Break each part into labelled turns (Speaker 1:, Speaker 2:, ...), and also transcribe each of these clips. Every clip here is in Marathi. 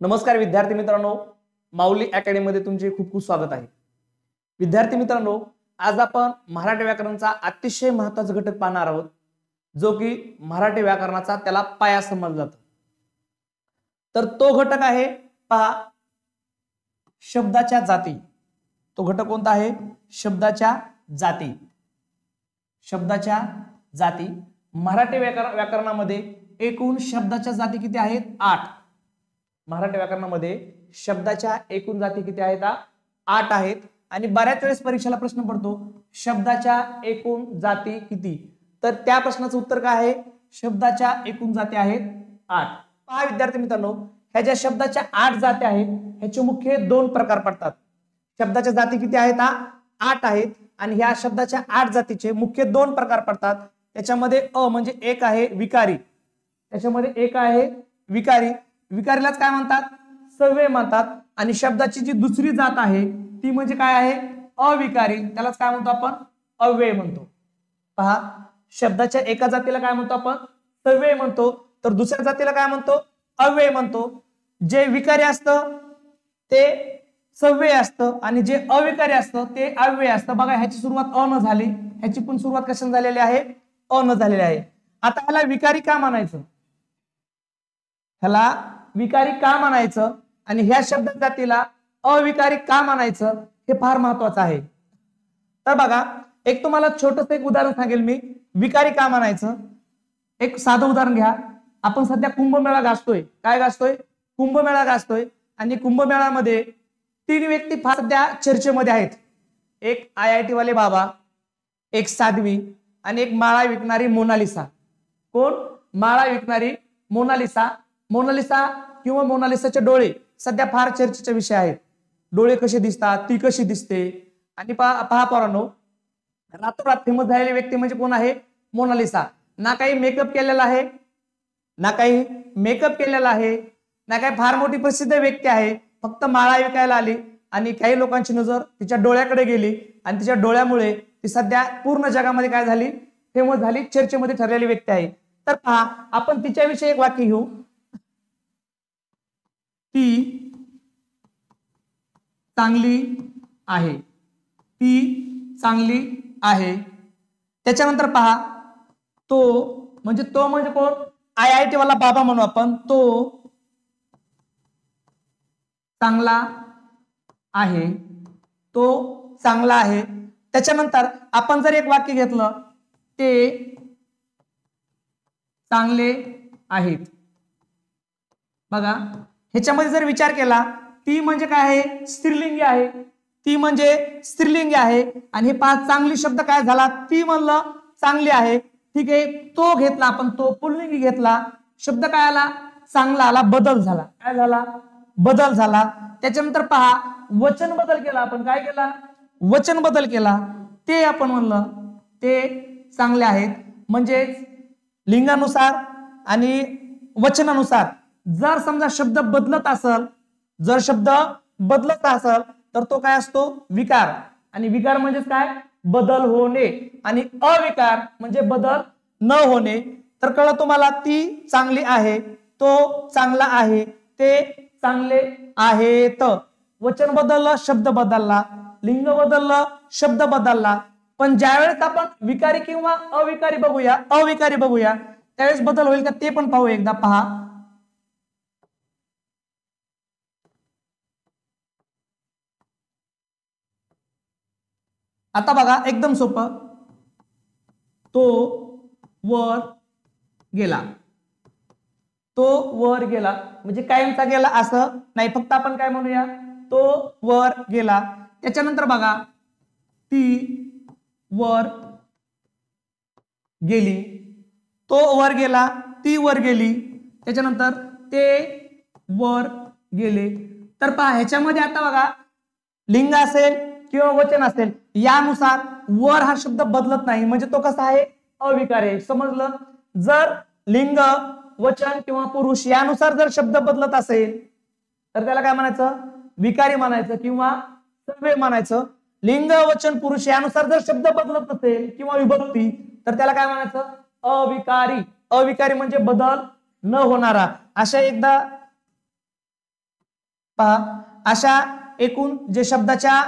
Speaker 1: नमस्कार विद्यार्थी मित्रांनो, माऊली अकॅडमी मध्ये तुमचे खूप खूप स्वागत आहे. विद्यार्थी मित्रांनो, आज आपण मराठी व्याकरणाचा अतिशय महत्त्वाचा घटक पाहणार आहोत, जो की मराठी व्याकरणाचा त्याला पाया समजला जातो. तर तो घटक आहे पहा शब्दाच्या जाती. तो घटक कोणता आहे? शब्दाच्या जाती. शब्दाच्या जाती. मराठी व्याकरणामध्ये एकूण शब्दाच्या जाती किती आहेत? 8. मराठी व्याकरणामध्ये शब्दाच्या एकूण जाती किती आहेत? 8 आहेत. आणि बऱ्याच वेळेस परीक्षेला प्रश्न पडतो शब्दाच्या एकूण जाती किती, तर त्या प्रश्नाचं उत्तर काय आहे? शब्दाच्या एकूण जाती आहेत 8. पहा विद्यार्थी मित्रांनो, ह्या ज्या शब्दाच्या 8 जाती आहेत ह्याचे मुख्य 2 प्रकार पडतात. शब्दाच्या जाती किती आहेत? 8 आहेत. आणि ह्या शब्दाच्या 8 जातीचे मुख्य 2 प्रकार पडतात. त्याच्यामध्ये म्हणजे एक आहे विकारी. त्याच्यामध्ये एक आहे विकारी. विकारीलाच काय म्हणतात? सव्यय म्हणतात. आणि शब्दाची जी दुसरी जात आहे ती म्हणजे काय आहे? अविकारी. त्यालाच काय म्हणतो आपण? अव्यय म्हणतो. पहा, शब्दाच्या एका जातीला काय म्हणतो आपण? सव्यय म्हणतो. तर दुसऱ्या जातीला काय म्हणतो? अव्यय म्हणतो. जे विकारी असतं ते सव्यय असतं आणि जे अविकारी असतं ते अव्यय असतं. बघा, ह्याची सुरुवात अ न झाली, ह्याची पण सुरुवात कशाने झालेली आहे? अ न झालेली आहे. आता ह्याला विकारी का म्हणायचं? ह्याला विकारी का म्हणायचं आणि ह्या शब्द जातीला अविकारी का म्हणायचं हे फार महत्वाचं आहे. तर बघा, एक तुम्हाला छोटस एक उदाहरण सांगेल मी. विकारी का म्हणायचं? एक साधं उदाहरण घ्या. आपण सध्या कुंभमेळा गाजतोय. काय गाजतोय? कुंभमेळा गाजतोय. आणि कुंभमेळ्यामध्ये 3 व्यक्ती फार सध्या चर्चेमध्ये आहेत. एक IIT वाले बाबा, एक साध्वी आणि एक माळा विकणारी मोनालिसा. कोण? माळा विकणारी मोनालिसा. मोनालिसा किंवा मोनालिसाचे डोळे सध्या फार चर्चेचा विषय आहेत. डोळे कसे दिसतात, ती कशी दिसते. आणि पहा पोरांनो, रातोरात फेमस झालेली व्यक्ती म्हणजे कोण आहे? मोनालिसा. ना काही मेकअप केलेला आहे, ना काही मेकअप केलेला आहे, ना काही फार मोठी प्रसिद्ध व्यक्ती आहे. फक्त माळा विकायला आली आणि काही लोकांची नजर तिच्या डोळ्याकडे गेली आणि तिच्या डोळ्यामुळे ती सध्या पूर्ण जगामध्ये काय झाली? फेमस झाली, चर्चेमध्ये ठरलेली व्यक्ती आहे. तर पहा, आपण तिच्याविषयी एक वाक्य घेऊ. ती चांगली आहे. ती चांगली आहे. त्याच्यानंतर पहा, तो म्हणजे कोण? IIT वाला बाबा म्हणू आपण. तो चांगला आहे. तो चांगला आहे. त्याच्यानंतर आपण जर एक वाक्य घेतलं, ते चांगले आहेत. बघा, ह्याच्यामध्ये जर विचार केला, ती म्हणजे काय आहे? स्त्रीलिंगी आहे. ती म्हणजे स्त्रीलिंगी आहे. आणि हे 5 चांगली शब्द काय झाला? ती म्हणलं चांगली आहे. ठीक आहे, तो घेतला आपण, तो पुल्लिंगी घेतला, शब्द काय आला? चांगला आला. बदल झाला. काय झाला? बदल झाला. त्याच्यानंतर पहा, वचन बदल केला आपण. काय केला? वचन बदल केला. ते आपण म्हणलं ते चांगले आहेत. म्हणजे लिंगानुसार आणि वचनानुसार जर समजा शब्द बदलत असेल, जर शब्द बदलत असेल तर तो काय असतो? विकार. आणि विकार म्हणजे काय? बदल होणे. आणि अविकार म्हणजे बदल न होणे. तर कळलं तुम्हाला? ती चांगली आहे, तो चांगला आहे, ते चांगले आहेत. वचन बदललं, शब्द बदलला. लिंग बदललं, शब्द बदलला. पण ज्यावेळेस आपण विकारी किंवा अविकारी बघूया त्यावेळेस बदल होईल का ते पण पाहू एकदा. पहा, आता बघा, एकदम सोपं. तो वर गेला. तो वर गेला म्हणजे कायमचा गेला असं नाही, फक्त आपण काय म्हणूया? तो वर गेला. त्याच्यानंतर बघा, ती वर गेली. तो वर गेला, ती वर गेली. त्याच्यानंतर ते वर गेले. तर पहा, ह्याच्यामध्ये आता बघा, लिंग असेल किंवा वचन असेल, यानुसार वर हा शब्द बदलत नाही. म्हणजे तो कसा आहे? अविकार आहे. समजलं? जर लिंग, वचन किंवा पुरुष यानुसार जर शब्द बदलत असेल तर त्याला काय म्हणायचं? विकारी म्हणायचं किंवा सव्यय म्हणायचं. लिंग, वचन, पुरुष यानुसार जर शब्द बदलत नसेल किंवा विभक्ती तर त्याला काय म्हणायचं? अविकारी. अविकारी म्हणजे बदल न होणारा. अशा एकदा पहा, अशा एकूण जे शब्दाच्या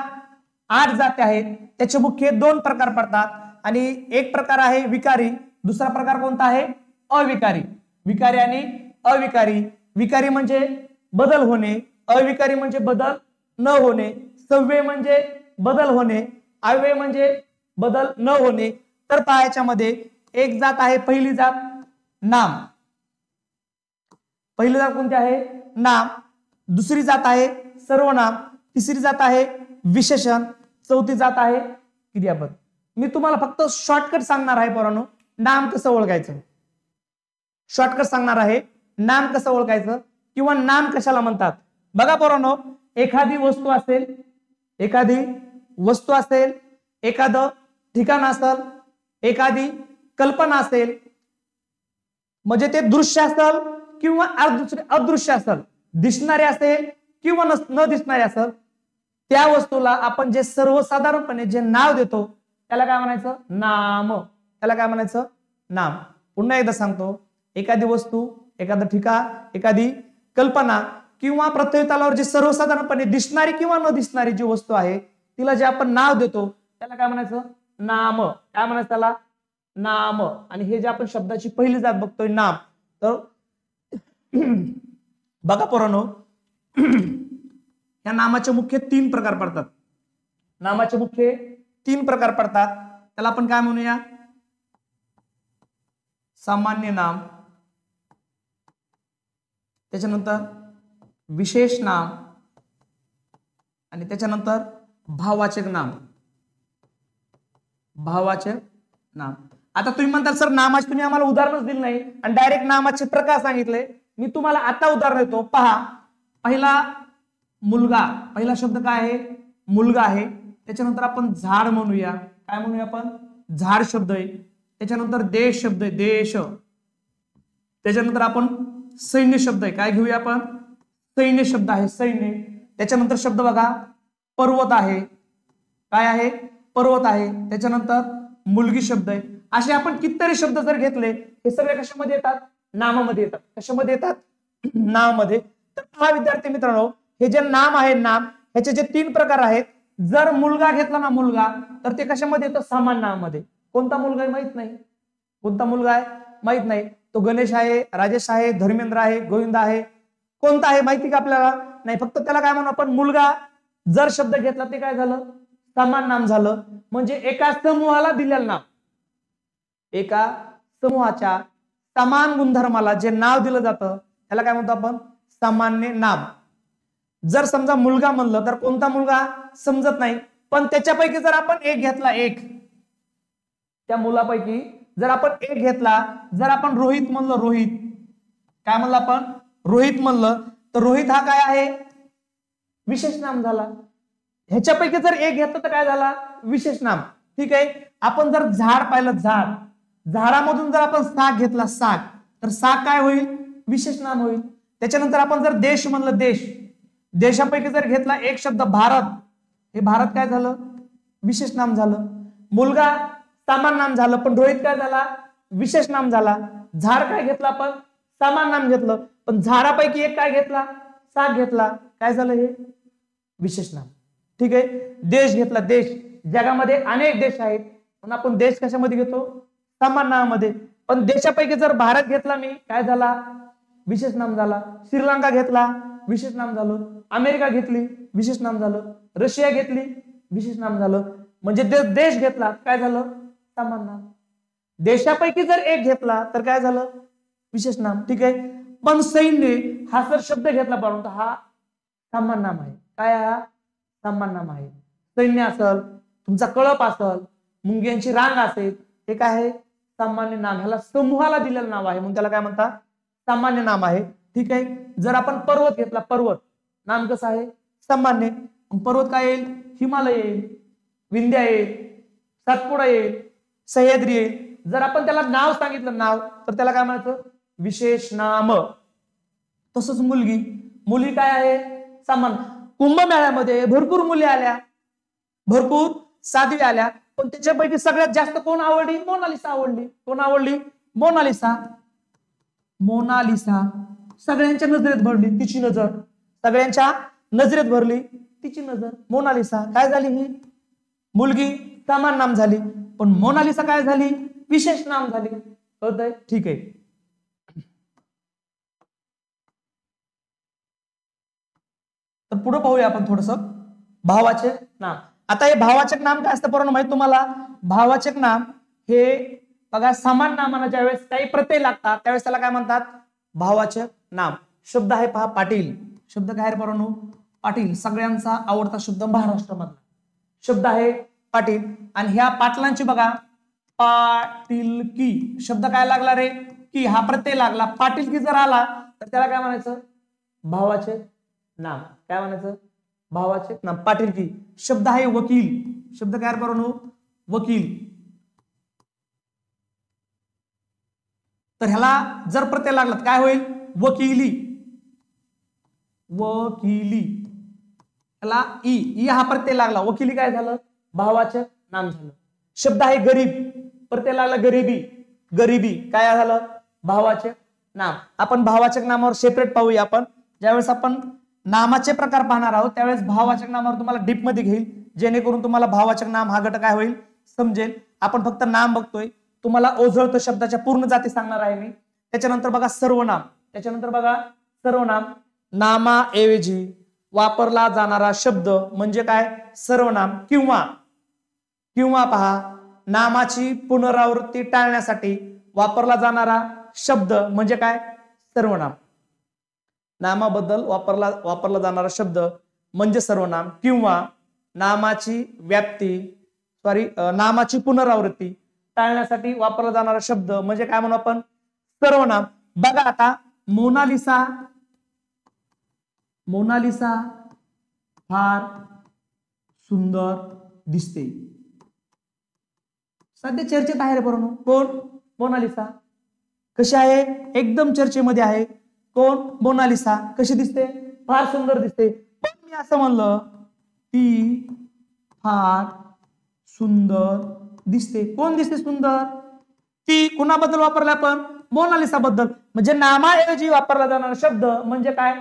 Speaker 1: 8 जाती आहेत त्याचे मुख्य 2 प्रकार पडतात आणि एक प्रकार आहे विकारी, दुसरा प्रकार कोणता आहे अविकारी. विकारी आणि अविकारी. विकारी म्हणजे बदल होणे, अविकारी म्हणजे बदल न होणे, सव्यय म्हणजे बदल होणे, अव्यय म्हणजे बदल न होणे. तर पहा याच्यामध्ये एक जात आहे पहिली जात नाम. पहिली जात कोणती आहे नाम, दुसरी जात आहे सर्वनाम, तिसरी जात आहे विशेषण, चौथी जात आहे क्रियापद. मी तुम्हाला फक्त शॉर्टकट सांगणार आहे पोरांनो, नाम कसं ओळखायचं. शॉर्टकट सांगणार आहे नाम कसं ओळखायचं किंवा नाम कशाला म्हणतात. बघा पोरांनो, एखादी वस्तू असेल, एखादी वस्तू असेल, एखादं ठिकाण असेल, एखादी कल्पना असेल, म्हणजे ते दृश्य असेल किंवा अदृश्य असेल, दिसणारे असेल किंवा न दिसणारे असेल, त्या वस्तूला आपण जे सर्वसाधारणपणे जे नाव देतो त्याला काय म्हणायचं नाम. त्याला काय म्हणायचं नाम. पुन्हा एकदा सांगतो, एखादी वस्तू, एखादं ठिकाण, एखादी कल्पना किंवा पृथ्वी तलावर जी सर्वसाधारणपणे दिसणारी किंवा न दिसणारी जी वस्तू आहे तिला जे आपण नाव देतो त्याला काय म्हणायचं नाम. काय म्हणायचं त्याला नाम. आणि हे जे आपण शब्दाची पहिली जात बघतोय नाम, तर बघा पोरांनो, या नामाचे मुख्य 3 प्रकार पडतात. नामाचे मुख्य 3 प्रकार पडतात. त्याला आपण काय म्हणूया सामान्य नाम, त्याच्यानंतर विशेष नाम आणि त्याच्यानंतर भाववाचक नाम. भाववाचक नाम. आता तुम्ही म्हणताल सर नामाचे तुम्ही आम्हाला उदाहरणच दिलं नाही आणि डायरेक्ट नामाचे प्रकार सांगितले. मी तुम्हाला आता उदाहरण देतो. पहा, पहिला मुलगा, पहिला शब्द काय आहे मुलगा आहे. त्याच्यानंतर आपण झाड म्हणूया. काय म्हणूया आपण झाड शब्द आहे. त्याच्यानंतर देश शब्द आहे देश. त्याच्यानंतर आपण सैन्य शब्द आहे. काय घेऊया आपण सैन्य शब्द आहे सैन्य. त्याच्यानंतर शब्द बघा पर्वत आहे. काय आहे पर्वत आहे. त्याच्यानंतर मुलगी शब्द आहे. असे आपण कितीतरी शब्द जर घेतले हे सगळे कशामध्ये येतात नामामध्ये येतात. कशामध्ये येतात नामामध्ये. तर हा विद्यार्थी मित्रांनो, हे जे नाम आहे नाम, ह्याचे जे 3 प्रकार आहेत. जर मुलगा घेतला ना मुलगा, तर ते कशामध्ये येतं सामान्य नामामध्ये. कोणता मुलगा आहे माहित नाही. कोणता मुलगा आहे माहित नाही. तो गणेश आहे, राजेश आहे, धर्मेंद्र आहे, गोविंद आहे, कोणता आहे माहिती का आपल्याला नाही. फक्त त्याला काय म्हणू आपण मुलगा. जर शब्द घेतला ते काय झालं समान नाम झालं. म्हणजे एका समूहाला दिलेलं नाव, एका समूहाच्या समान गुणधर्माला जे नाव दिलं जातं त्याला काय म्हणतो आपण सामान्य नाम. जर समजा मुलगा म्हणलं तर कोणता मुलगा समजत नाही, पण त्याच्यापैकी जर आपण एक घेतला, एक त्या मुलापैकी जर आपण एक घेतला, जर आपण रोहित म्हणलं, रोहित काय म्हणलं आपण रोहित म्हणलं, तर रोहित हा काय आहे विशेष नाम झाला. ह्याच्यापैकी जर एक घेतलं तर काय झाला विशेष नाम. ठीक आहे. आपण जर झाड पाहिलं, झाड, झाडामधून जर आपण साग घेतला, साग, तर साग काय होईल विशेष नाम होईल. त्याच्यानंतर आपण जर देश म्हणलं, देश, देशापैकी जर घेतला एक शब्द भारत, हे भारत काय झालं विशेष नाम झालं. मुलगा सामान्य नाम झालं, पण रोहित काय झाला विशेष नाम झाला. झाड काय घेतलं आपण सामान्य नाम घेतलं, पण झाडापैकी एक काय घेतला साग घेतला, काय झालं हे विशेष नाम. ठीक आहे. देश घेतला, देश, जगामध्ये अनेक देश आहेत पण आपण देश कशामध्ये घेतो सामान्य नामामध्ये. पण देशापैकी जर भारत घेतला मी, काय झाला विशेष नाम झाला. श्रीलंका घेतला विशेष नाम झालं. अमेरिका घेतली विशेष नाम झालं. रशिया घेतली विशेष नाम झालं. म्हणजे देश घेतला काय झालं सामान्य नाम. देशापैकी जर एक घेतला तर काय झालं विशेष नाम. ठीक आहे. पण सैन्य हा जर शब्द घेतला परंतु हा सामान्य नाम आहे. काय हा सामान्य नाम आहे. सैन्य असल, तुमचा कळप असल, मुंग्यांची रांग असेल, हे काय आहे सामान्य नाम. ह्याला समूहाला दिलेलं नाव आहे म्हणून त्याला काय म्हणतात सामान्य नाम आहे. ठीक आहे. जर आपण पर्वत घेतला, पर्वत नाम कसं आहे सामान्य. पर्वत काय येईल हिमालय येईल, विंध्या येईल, सातपुडा येईल, सह्याद्री येईल. जर आपण त्याला नाव सांगितलं नाव तर त्याला काय म्हणायचं विशेष नाम. तसंच मुलगी, मुली काय आहे सामान्य. कुंभमेळ्यामध्ये भरपूर मुली आल्या, भरपूर साध्वी आल्या, पण त्याच्यापैकी सगळ्यात जास्त कोण आवडली मोनालिसा आवडली. कोण आवडली मोनालिसा. मोनालिसा सगळ्यांच्या नजरेत भरली तिची नजर. सगळ्यांच्या नजरेत भरली तिची नजर, मोनालिसा काय झाली? ही मुलगी समान नाम झाली, पण मोनालिसा काय झाली? विशेष नाम झाली. कळतंय? ठीक आहे. तर पुढे पाहूया आपण थोडस भाववाचक नाम. आता हे भाववाचक नाम काय असतं पोरांनो माहित तुम्हाला? भाववाचक नाम हे बघा समान नामाला ज्यावेळेस काही प्रत्यय लागतात त्यावेळेस त्याला काय म्हणतात? भाववाचक नाम. शब्द आहे पहा पाटील. शब्द काय आहे पोरांनो? पाटील. सगळ्यांचा आवडता शब्द महाराष्ट्रामधला शब्द आहे पाटील. आणि ह्या पाटलांची बघा पाटील की शब्द काय लागला रे? की हा प्रत्यय लागला. पाटील की जर आला तर त्याला काय म्हणायचं? भाववाचक नाम. काय म्हणायचं? भाववाचक नाम. पाटील की. शब्द आहे वकील. शब्द काय पोरांनो? वकील. तर ह्याला जर प्रत्यय लागला काय होईल? वकिली. वकिली. ह्याला ई हा प्रत्यय लागला, वकिली काय झालं? भाववाचक नाम झालं. शब्द आहे गरीब. प्रत्यय लागला गरिबी. गरिबी काय झालं? भाववाचक नाम. आपण भाववाचक नामावर सेपरेट पाहूया. आपण ज्यावेळेस आपण नामाचे प्रकार पाहणार आहोत त्यावेळेस भाववाचक नामावर तुम्हाला डीप मध्ये घेईल, जेणेकरून तुम्हाला भाववाचक नाम हा घटक काय होईल समजेल. आपण फक्त नाम बघतोय. तुम्हाला ओझळतं शब्दाच्या पूर्ण जाती सांगणार आहे मी. त्याच्यानंतर बघा सर्वनाम. त्याच्यानंतर बघा सर्वनाम. नामाऐवजी वापरला जाणारा शब्द म्हणजे काय? सर्वनाम. किंवा पहा नामाची पुनरावृत्ती टाळण्यासाठी वापरला जाणारा शब्द म्हणजे काय? सर्वनाम. नामाबद्दल वापरला जाणारा शब्द म्हणजे सर्वनाम. किंवा नामाची नामाची पुनरावृत्ती टाळण्यासाठी वापरला जाणारा शब्द म्हणजे काय म्हणू आपण? सर्वनाम. बघा आता मोनालिसा. मोनालिसा फार सुंदर दिसते. सध्या चर्चेत आहे रे पोरांनो. कोण? मोनालिसा. कशी आहे? एकदम चर्चेमध्ये आहे. कोण? मोनालिसा. कशी दिसते? फार सुंदर दिसते. पण मी असं म्हणलं ती फार सुंदर दिसते. कोण दिसते सुंदर? ती. कुणाबद्दल वापरला आपण? मोनालिसा बद्दल. म्हणजे नामाऐवजी वापरला जाणारा शब्द म्हणजे काय?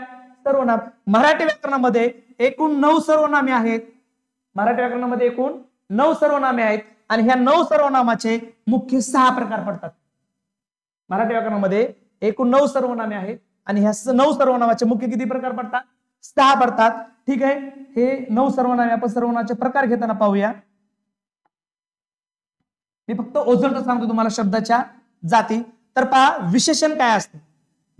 Speaker 1: सर्वनाम. मराठी व्याकरणामध्ये एकूण 9 सर्वनामे आहेत. मराठी व्याकरणामध्ये एकूण 9 सर्वनामे आहेत आणि ह्या 9 सर्वनामाचे मुख्य 6 प्रकार पडतात. मराठी व्याकरणामध्ये एकूण 9 सर्वनामे आहेत आणि ह्या 9 सर्वनामाचे मुख्य किती प्रकार पडतात? 6 पडतात. ठीक आहे. हे 9 सर्वनामे आपण सर्वनामाचे प्रकार घेताना पाहूया. मी फक्त ओझरता सांगतो तुम्हाला शब्दाच्या जाती. तर पहा विशेषण काय असतं?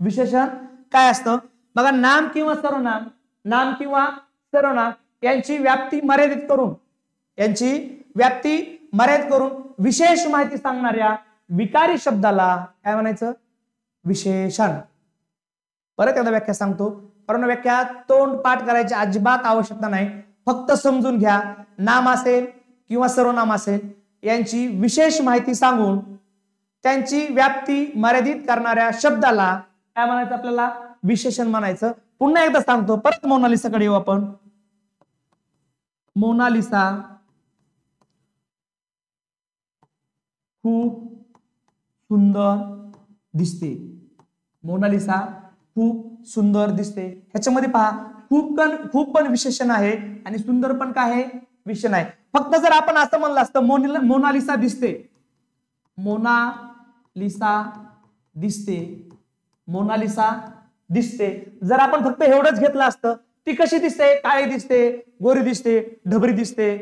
Speaker 1: विशेषण काय असतं? बघा नाम किंवा सर्वनाम. नाम किंवा सर्वनाम यांची व्याप्ती मर्यादित करून विशेष माहिती सांगणाऱ्या विकारी शब्दाला काय म्हणायचं? विशेषण. परत एकदा व्याख्या सांगतो. परंतु व्याख्या तोंड पाठ करायची अजिबात आवश्यकता नाही. फक्त समजून घ्या. नाम असेल किंवा सर्वनाम असेल यांची विशेष माहिती सांगून त्यांची व्याप्ती मर्यादित करणाऱ्या शब्दाला काय म्हणायचं? आपल्याला विशेषण म्हणायचं. पुन्हा एकदा सांगतो. परत मोनालिसाकडे येऊ आपण. मोनालिसा खूप सुंदर दिसते. मोनालिसा खूप सुंदर दिसते. ह्याच्यामध्ये पहा खूप पण विशेषण आहे आणि सुंदर पण काय आहे? विशेषण आहे. फक्त जर आपण असं म्हणलं असतं मोनालिसा दिसते. मोनालिसा दिसते. मोनालिसा दिसते. जर आपण फक्त एवढंच घेतलं असतं ती कशी दिसते? काळी दिसते, गोरी दिसते, ढबरी दिसते,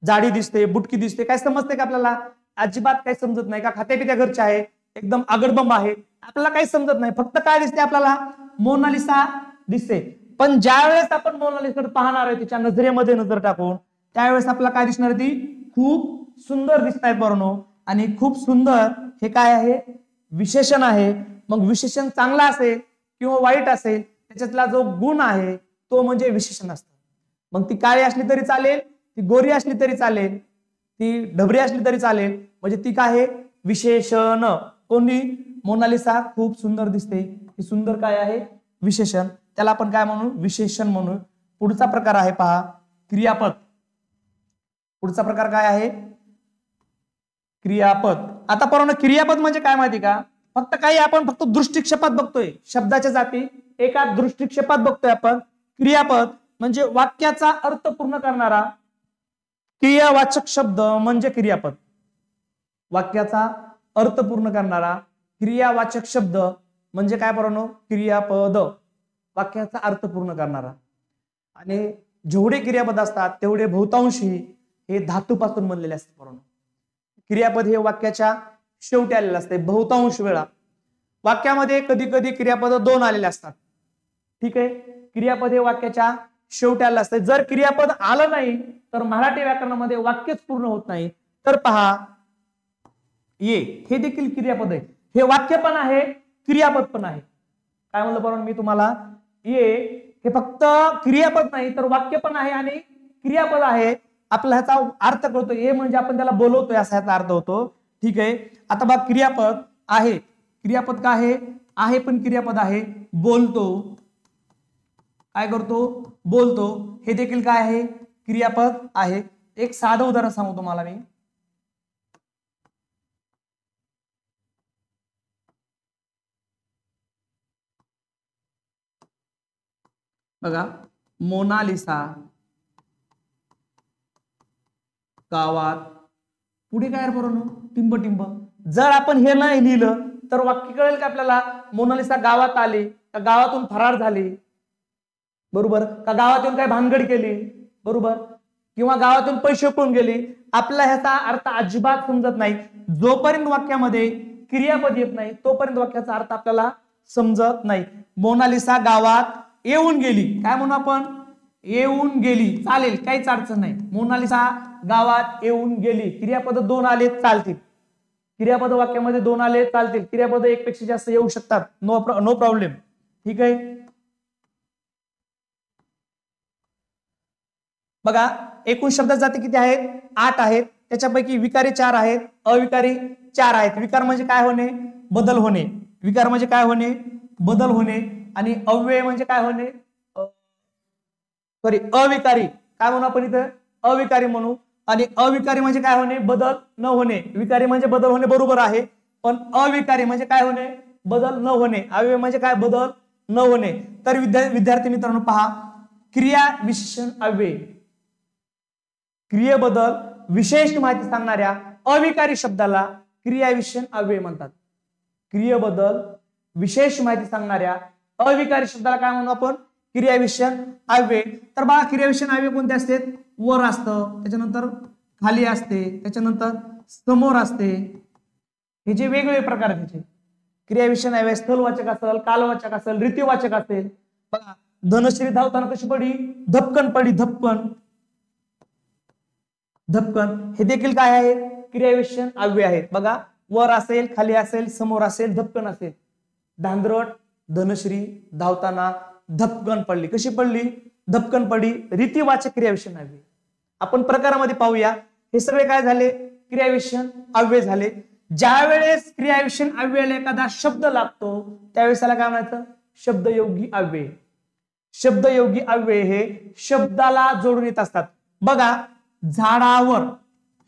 Speaker 1: जाडी दिसते, बुटकी दिसते. काय समजते का आपल्याला? अजिबात काही समजत नाही. का खात्यापित्या घरचे आहे, एकदम आगडबंब आहे, आपल्याला काही समजत नाही. फक्त काय दिसते आपल्याला? मोनालिसा दिसते. पण ज्या वेळेस आपण मोनालिसाकडे पाहणार आहे तिच्या नजरेमध्ये नजर टाकून त्यावेळेस आपल्याला काय दिसणार? ती खूप सुंदर दिसत आहे पोरांनो. आणि खूप सुंदर हे काय आहे? विशेषण आहे. मग विशेषण चांगला असेल किंवा वाईट असेल त्याच्यातला जो गुण आहे तो म्हणजे विशेषण असतं. मग ती काळी असली तरी चालेल, ती गोरी असली तरी चालेल, ती ढबरी असली तरी चालेल, म्हणजे ती काय आहे? विशेषण. कोणी? मोनालिसा खूप सुंदर दिसते. ही सुंदर काय आहे? विशेषण. त्याला आपण काय म्हणू? विशेषण म्हणू. पुढचा प्रकार आहे पहा क्रियापद. पुढचा प्रकार काय आहे? क्रियापद. आता पोरांनो क्रियापद म्हणजे काय माहिती का? फक्त काही आपण फक्त दृष्टिक्षेपात बघतोय. शब्दाच्या जाती एका दृष्टिक्षेपात बघतोय आपण. क्रियापद म्हणजे वाक्याचा अर्थ पूर्ण करणारा क्रियावाचक शब्द म्हणजे क्रियापद. वाक्याचा अर्थ पूर्ण करणारा क्रियावाचक शब्द म्हणजे काय पोरांनो? क्रियापद. वाक्याचा अर्थ पूर्ण करणारा. आणि जेवढे क्रियापद असतात तेवढे बहुतांशी हे धातूपासून बनलेले असतात पोरांनो. क्रियापद हे वाक्याच्या शेवटी आलेलं असते बहुतांश वेळा. वाक्यामध्ये कधी कधी क्रियापद 2 आलेले असतात. ठीक आहे, क्रियापद हे वाक्याच्या शेवटी आलेलं असते. जर क्रियापद आलं नाही तर मराठी व्याकरणामध्ये वाक्यच पूर्ण होत नाही. तर पहा, ये हे देखील क्रियापद आहे. हे वाक्य पण आहे, क्रियापद पण आहे. काय म्हणलं बरोबर मी तुम्हाला? ये हे फक्त क्रियापद नाही तर वाक्य पण आहे आणि क्रियापद आहे. आपला ह्याचा अर्थ कळतो. ये म्हणजे आपण त्याला बोलवतोय असा ह्याचा अर्थ होतो. ठीक आहे, आता बघ क्रियापद आहे. क्रियापद काय आहे? पण क्रियापद आहे. बोलतो, काय करतो? बोलतो. हे देखील काय आहे? क्रियापद आहे. एक साधं उदाहरण सांगू तुम्हाला मी. बघा, मोनालिसा गावात, पुढे काय बरोबर? टिंब टिंब. जर आपण हे नाही लिहिलं तर वाक्य कळेल का आपल्याला? मोनालिसा गावात आली का गावातून फरार झाली? बरोबर. का गावातून काय भानगड केली? बरोबर. किंवा गावातून पैसे पळून गेली? आपला ह्याचा अर्थ अजिबात समजत नाही. जोपर्यंत वाक्यामध्ये क्रियापद येत नाही तोपर्यंत वाक्याचा अर्थ आपल्याला समजत नाही. मोनालिसा गावात येऊन गेली, काय म्हणू आपण? येऊन गेली, चालेल, काहीच अडचण नाही. मोनालिसा गावात येऊन गेली. क्रियापद 2 आले चालतील. क्रियापद वाक्यामध्ये 2 आले चालतील. क्रियापद 1 पेक्षा जास्त येऊ शकतात. No problem. ठीक आहे. बघा, एकूण शब्द जाती किती आहेत? 8 आहेत. त्याच्यापैकी विकारी 4 आहेत, अविकारी 4 आहेत. विकार म्हणजे काय होणे? बदल होणे. विकार म्हणजे काय होणे? बदल होणे. आणि अव्यय म्हणजे काय होणे? सॉरी, अविकारी. काय म्हणू आपण इथं? अविकारी म्हणू. आणि अविकारी म्हणजे काय होणे? बदल न होणे. विकारी म्हणजे बदल होणे, बरोबर आहे. पण अविकारी म्हणजे काय होणे? बदल न होणे. अव्यय म्हणजे काय? बदल न होणे. तर विद्यार्थी मित्रांनो पहा, क्रिया विशेषण अव्यय, क्रियेबद्दल विशेष माहिती सांगणाऱ्या अविकारी शब्दाला क्रिया विशेषण अव्यय म्हणतात. क्रियेबद्दल विशेष माहिती सांगणाऱ्या अविकारी शब्दाला काय म्हणू आपण? क्रिया विशेषण अव्यय. तर बघा, क्रिया विशेषण अव्यय कोणते असते? वर असतं, त्याच्यानंतर खाली असते, त्याच्यानंतर समोर असते. हे जे वेगवेगळे प्रकार आहेत त्याचे क्रिया विशेषण अव्यय, स्थलवाचक असेल, कालवाचक असेल, रीतिवाचक असेल. बघा, धनश्री धावताना कशी पडी? धपकन पडी, धपकन. धपकन हे देखील काय आहे? क्रियाविशेषण अव्यय आहेत. बघा, वर असेल, खाली असेल, समोर असेल, धपकन असेल. धांदरट, धनश्री धावताना धपकन पडली. कशी पडली? धपकन पडली. रीतिवाचक क्रियाविशेषण अव्यय. आपण प्रकारामध्ये पाहूया. हे सगळे काय झाले? क्रियाविशेषण अव्यय झाले. ज्या वेळेस क्रियाविशेषण अव्ययाला एखादा शब्द लागतो त्यावेळेस त्याला काय म्हणायचं? शब्दयोगी अव्यय. शब्दयोगी अव्यय हे शब्दाला जोडून येत असतात. बघा, झाडावर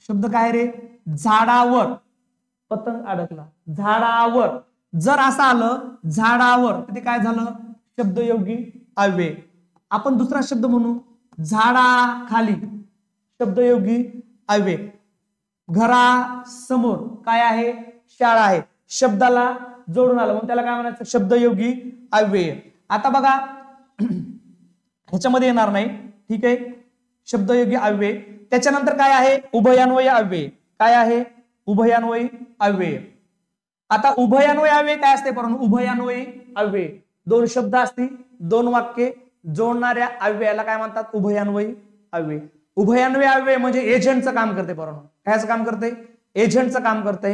Speaker 1: शब्द काय रे? झाडावर पतंग अडकला. झाडावर जर असं आलं झाडावर तर ते काय झालं? शब्दयोगी अव्यय. आपण दुसरा शब्द म्हणू, झाडाखाली, शब्दयोगी अव्यय. घरासमोर काय आहे? शाळा आहे. शब्दाला जोडून आलं म्हणून त्याला काय म्हणायचं? शब्दयोगी अव्यय. आता बघा, ह्याच्यामध्ये येणार नाही. ठीक आहे, शब्दयोगी अव्यय. त्याच्यानंतर काय आहे? उभयान्वयी अव्यय. काय आहे? उभयान्वयी अव्यय. आता उभयान्वयी अव्यय काय असते? परंतु उभयान्वयी अव्यय 2 शब्द असतील, 2 वाक्ये जोडणाऱ्या अव्ययाला काय म्हणतात? उभयान्वयी अव्यय. उभयान्वयी अव्यय म्हणजे एजंटचं काम करते. परंतु कायचं काम करते? एजंटचं काम करते.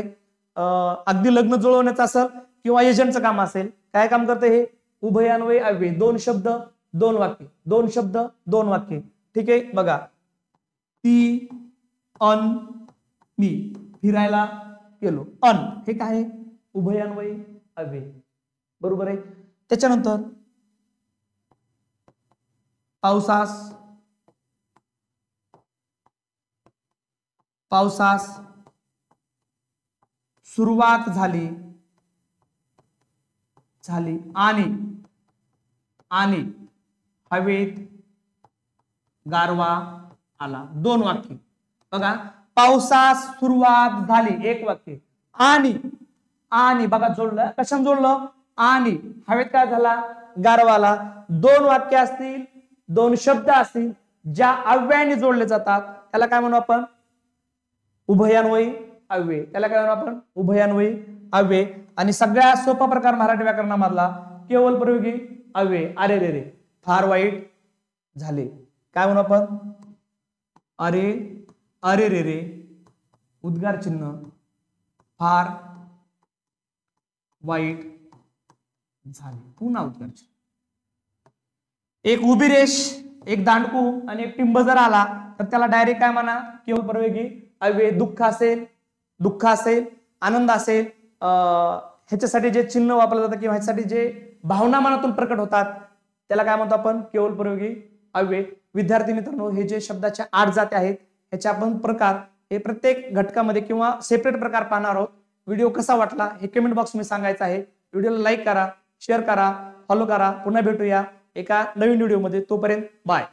Speaker 1: अगदी लग्न जुळवण्याचं असेल किंवा एजंटचं काम असेल, काय काम करते हे? उभयान्वयी अव्यय. 2 शब्द 2 वाक्य, 2 शब्द 2 वाक्य. ठीक आहे. बघा, ती, अन, मी फिरायला गेलो. अन हे काय आहे? उभयान्वयी अव्यय. बरोबर आहे. त्याच्यानंतर पावसास, पावसास सुरुवात झाली, झाली. आणि हवेत गारवा आला, 2 वाक्य. बघा, पावसास सुरुवात झाली, 1 वाक्य. आणि बघा जोडलं, कशाने जोडलं? आणि हवेत काय झाला? गारवा आला. 2 वाक्य असतील, 2 शब्द असतील, ज्या अव्ययाने जोडले जातात त्याला काय म्हणू आपण? उभयान्वयी अव्यय. त्याला काय म्हणू आपण? उभयान्वयी अव्यय. आणि सगळ्यात सोपा प्रकार मराठी व्याकरणामधला केवळ प्रयोगी अव्यय. अरे रे रे, फार वाईट झाले, काय म्हणू आपण? अरे रे रे, उद्गार चिन्ह, फार वाईट झाले, पुन्हा उद्गार चिन्ह. एक उभी रेष, एक दांडकू आणि एक टिंब जर आला तर त्याला डायरेक्ट काय म्हणा? केवळ प्रयोगी अव्यय. दुःख असेल, आनंद असेल, ह्याच्यासाठी जे चिन्ह वापरलं जातं किंवा ह्याच्यासाठी जे भावना मनातून प्रकट होतात त्याला काय म्हणतो आपण? केवळ प्रयोगी अव्यय. विद्यार्थी मित्रांनो, हे जे शब्दाच्या 8 जाती आहेत ह्याचे आपण प्रकार हे प्रत्येक घटकामध्ये किंवा सेपरेट प्रकार पाहणार आहोत. व्हिडिओ कसा वाटला हे कमेंट बॉक्स मध्ये सांगायचं आहे. व्हिडिओला लाईक करा, शेअर करा, फॉलो करा. पुन्हा भेटूया एका नवीन व्हिडिओमध्ये. तोपर्यंत बाय.